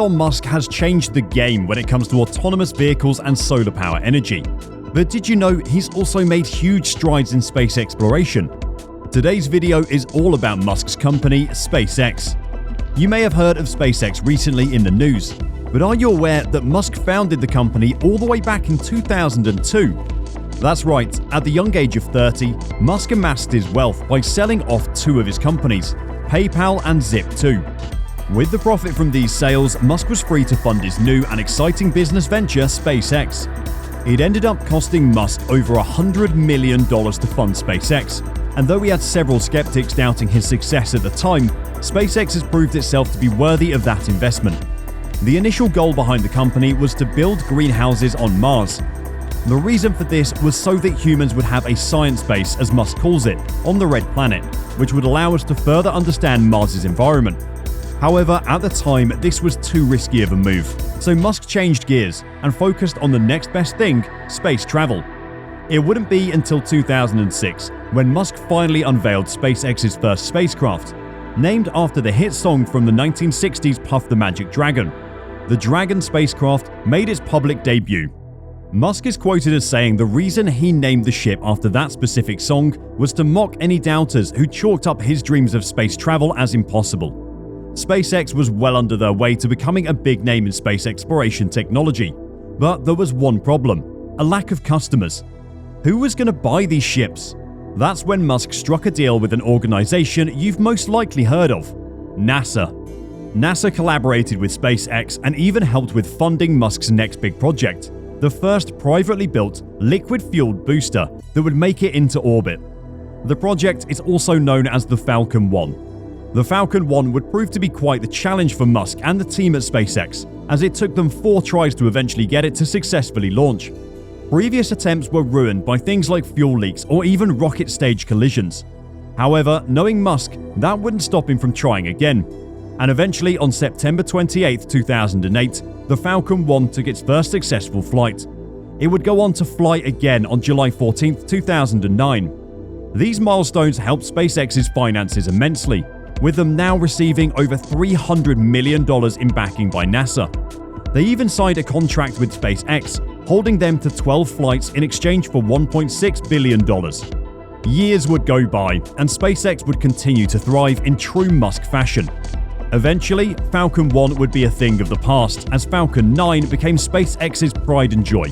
Elon Musk has changed the game when it comes to autonomous vehicles and solar power energy. But did you know he's also made huge strides in space exploration? Today's video is all about Musk's company, SpaceX. You may have heard of SpaceX recently in the news, but are you aware that Musk founded the company all the way back in 2002? That's right, at the young age of 30, Musk amassed his wealth by selling off two of his companies, PayPal and Zip2. With the profit from these sales, Musk was free to fund his new and exciting business venture, SpaceX. It ended up costing Musk over $100 million to fund SpaceX, and though he had several skeptics doubting his success at the time, SpaceX has proved itself to be worthy of that investment. The initial goal behind the company was to build greenhouses on Mars. The reason for this was so that humans would have a science base, as Musk calls it, on the Red Planet, which would allow us to further understand Mars's environment. However, at the time, this was too risky of a move, so Musk changed gears and focused on the next best thing, space travel. It wouldn't be until 2006 when Musk finally unveiled SpaceX's first spacecraft, named after the hit song from the 1960s Puff the Magic Dragon. The Dragon spacecraft made its public debut. Musk is quoted as saying the reason he named the ship after that specific song was to mock any doubters who chalked up his dreams of space travel as impossible. SpaceX was well under their way to becoming a big name in space exploration technology. But there was one problem: a lack of customers. Who was going to buy these ships? That's when Musk struck a deal with an organization you've most likely heard of: NASA. NASA collaborated with SpaceX and even helped with funding Musk's next big project, the first privately built, liquid-fueled booster that would make it into orbit. The project is also known as the Falcon 1. The Falcon 1 would prove to be quite the challenge for Musk and the team at SpaceX, as it took them 4 tries to eventually get it to successfully launch. Previous attempts were ruined by things like fuel leaks or even rocket stage collisions. However, knowing Musk, that wouldn't stop him from trying again. And eventually, on September 28, 2008, the Falcon 1 took its first successful flight. It would go on to fly again on July 14, 2009. These milestones helped SpaceX's finances immensely, with them now receiving over $300 million in backing by NASA. They even signed a contract with SpaceX, holding them to 12 flights in exchange for $1.6 billion. Years would go by, and SpaceX would continue to thrive in true Musk fashion. Eventually, Falcon 1 would be a thing of the past, as Falcon 9 became SpaceX's pride and joy.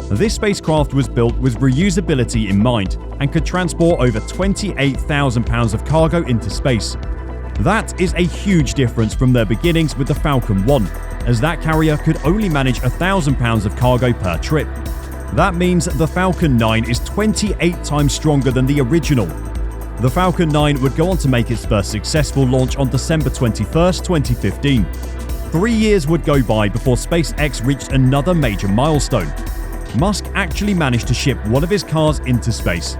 This spacecraft was built with reusability in mind and could transport over 28,000 pounds of cargo into space. That is a huge difference from their beginnings with the Falcon 1, as that carrier could only manage 1,000 pounds of cargo per trip. That means the Falcon 9 is 28 times stronger than the original. The Falcon 9 would go on to make its first successful launch on December 21, 2015. 3 years would go by before SpaceX reached another major milestone. Musk actually managed to ship one of his cars into space.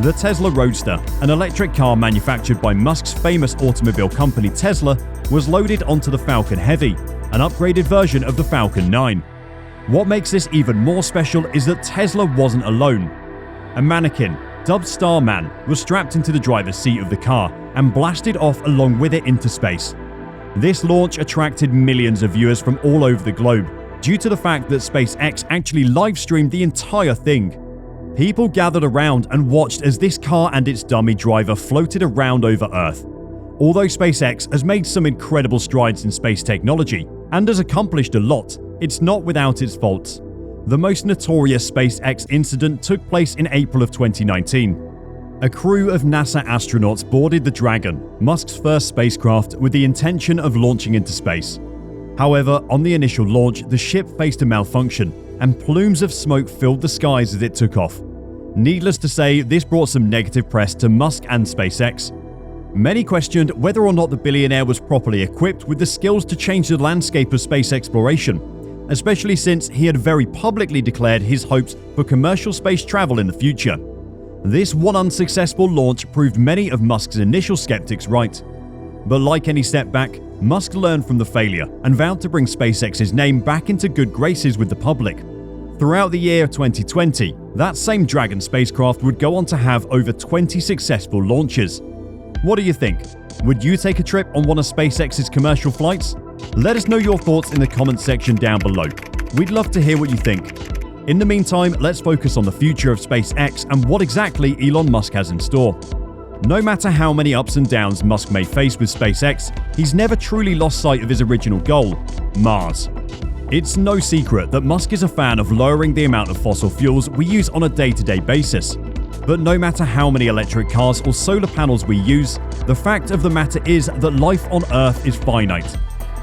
The Tesla Roadster, an electric car manufactured by Musk's famous automobile company Tesla, was loaded onto the Falcon Heavy, an upgraded version of the Falcon 9. What makes this even more special is that Tesla wasn't alone. A mannequin, dubbed Starman, was strapped into the driver's seat of the car and blasted off along with it into space. This launch attracted millions of viewers from all over the globe, due to the fact that SpaceX actually live-streamed the entire thing. People gathered around and watched as this car and its dummy driver floated around over Earth. Although SpaceX has made some incredible strides in space technology and has accomplished a lot, it's not without its faults. The most notorious SpaceX incident took place in April of 2019. A crew of NASA astronauts boarded the Dragon, Musk's first spacecraft, with the intention of launching into space. However, on the initial launch, the ship faced a malfunction, and plumes of smoke filled the skies as it took off. Needless to say, this brought some negative press to Musk and SpaceX. Many questioned whether or not the billionaire was properly equipped with the skills to change the landscape of space exploration, especially since he had very publicly declared his hopes for commercial space travel in the future. This one unsuccessful launch proved many of Musk's initial skeptics right. But like any setback, Musk learned from the failure and vowed to bring SpaceX's name back into good graces with the public. Throughout the year 2020, that same Dragon spacecraft would go on to have over 20 successful launches. What do you think? Would you take a trip on one of SpaceX's commercial flights? Let us know your thoughts in the comments section down below. We'd love to hear what you think. In the meantime, let's focus on the future of SpaceX and what exactly Elon Musk has in store. No matter how many ups and downs Musk may face with SpaceX, he's never truly lost sight of his original goal: Mars. It's no secret that Musk is a fan of lowering the amount of fossil fuels we use on a day-to-day basis. But no matter how many electric cars or solar panels we use, the fact of the matter is that life on Earth is finite.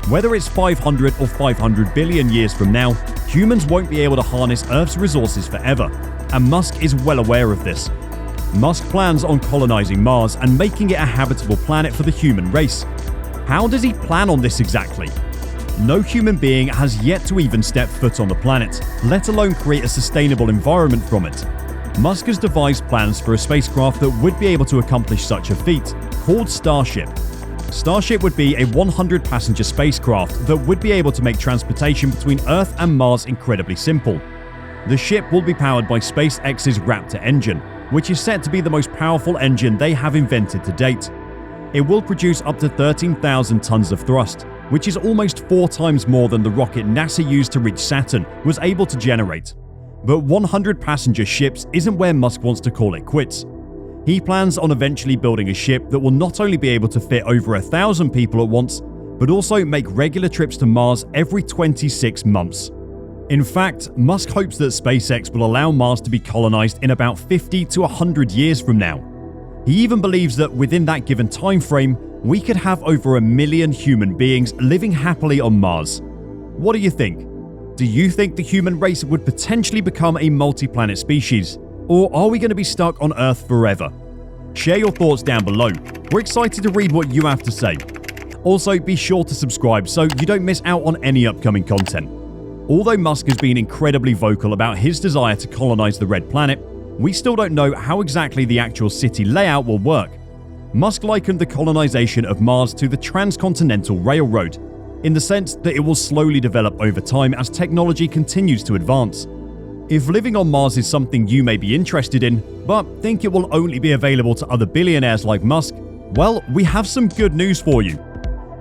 Whether it's 500 or 500 billion years from now, humans won't be able to harness Earth's resources forever, and Musk is well aware of this. Musk plans on colonizing Mars and making it a habitable planet for the human race. How does he plan on this exactly? No human being has yet to even step foot on the planet, let alone create a sustainable environment from it. Musk has devised plans for a spacecraft that would be able to accomplish such a feat, called Starship. Starship would be a 100-passenger spacecraft that would be able to make transportation between Earth and Mars incredibly simple. The ship will be powered by SpaceX's Raptor engine, which is set to be the most powerful engine they have invented to date. It will produce up to 13,000 tons of thrust, which is almost 4 times more than the rocket NASA used to reach Saturn was able to generate. But 100-passenger ships isn't where Musk wants to call it quits. He plans on eventually building a ship that will not only be able to fit over 1,000 people at once, but also make regular trips to Mars every 26 months. In fact, Musk hopes that SpaceX will allow Mars to be colonized in about 50 to 100 years from now. He even believes that within that given time frame, we could have over 1 million human beings living happily on Mars. What do you think? Do you think the human race would potentially become a multi-planet species? Or are we going to be stuck on Earth forever? Share your thoughts down below. We're excited to read what you have to say. Also, be sure to subscribe so you don't miss out on any upcoming content. Although Musk has been incredibly vocal about his desire to colonize the Red Planet, we still don't know how exactly the actual city layout will work. Musk likened the colonization of Mars to the transcontinental railroad, in the sense that it will slowly develop over time as technology continues to advance. If living on Mars is something you may be interested in, but think it will only be available to other billionaires like Musk, well, we have some good news for you.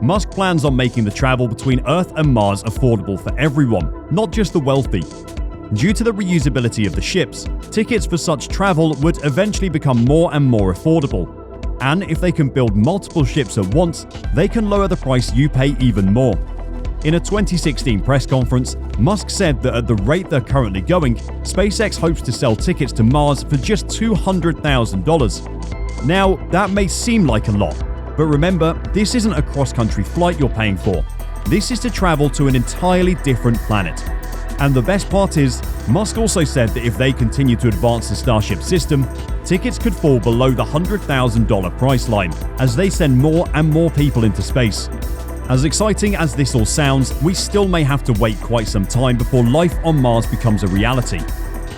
Musk plans on making the travel between Earth and Mars affordable for everyone, not just the wealthy. Due to the reusability of the ships, tickets for such travel would eventually become more and more affordable. And if they can build multiple ships at once, they can lower the price you pay even more. In a 2016 press conference, Musk said that at the rate they're currently going, SpaceX hopes to sell tickets to Mars for just $200,000. Now, that may seem like a lot, but remember, this isn't a cross-country flight you're paying for. This is to travel to an entirely different planet. And the best part is, Musk also said that if they continue to advance the Starship system, tickets could fall below the $100,000 price line as they send more and more people into space. As exciting as this all sounds, we still may have to wait quite some time before life on Mars becomes a reality.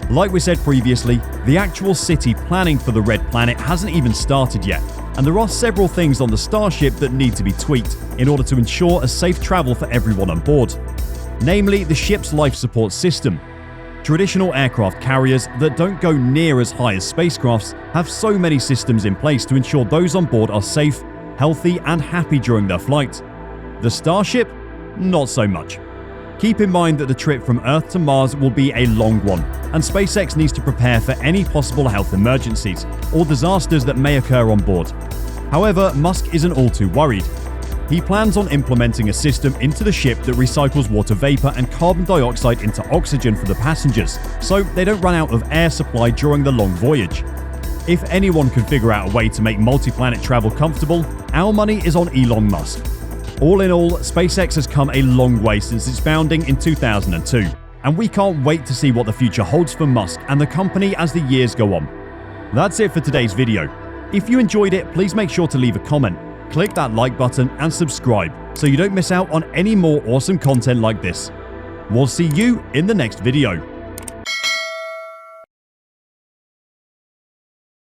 Like we said previously, the actual city planning for the Red Planet hasn't even started yet, and there are several things on the Starship that need to be tweaked in order to ensure a safe travel for everyone on board. Namely, the ship's life support system. Traditional aircraft carriers that don't go near as high as spacecrafts have so many systems in place to ensure those on board are safe, healthy, and happy during their flight. The Starship? Not so much. Keep in mind that the trip from Earth to Mars will be a long one, and SpaceX needs to prepare for any possible health emergencies or disasters that may occur on board. However, Musk isn't all too worried. He plans on implementing a system into the ship that recycles water vapor and carbon dioxide into oxygen for the passengers, so they don't run out of air supply during the long voyage. If anyone can figure out a way to make multi-planet travel comfortable, our money is on Elon Musk. All in all, SpaceX has come a long way since its founding in 2002, and we can't wait to see what the future holds for Musk and the company as the years go on. That's it for today's video. If you enjoyed it, please make sure to leave a comment, click that like button and subscribe so you don't miss out on any more awesome content like this. We'll see you in the next video.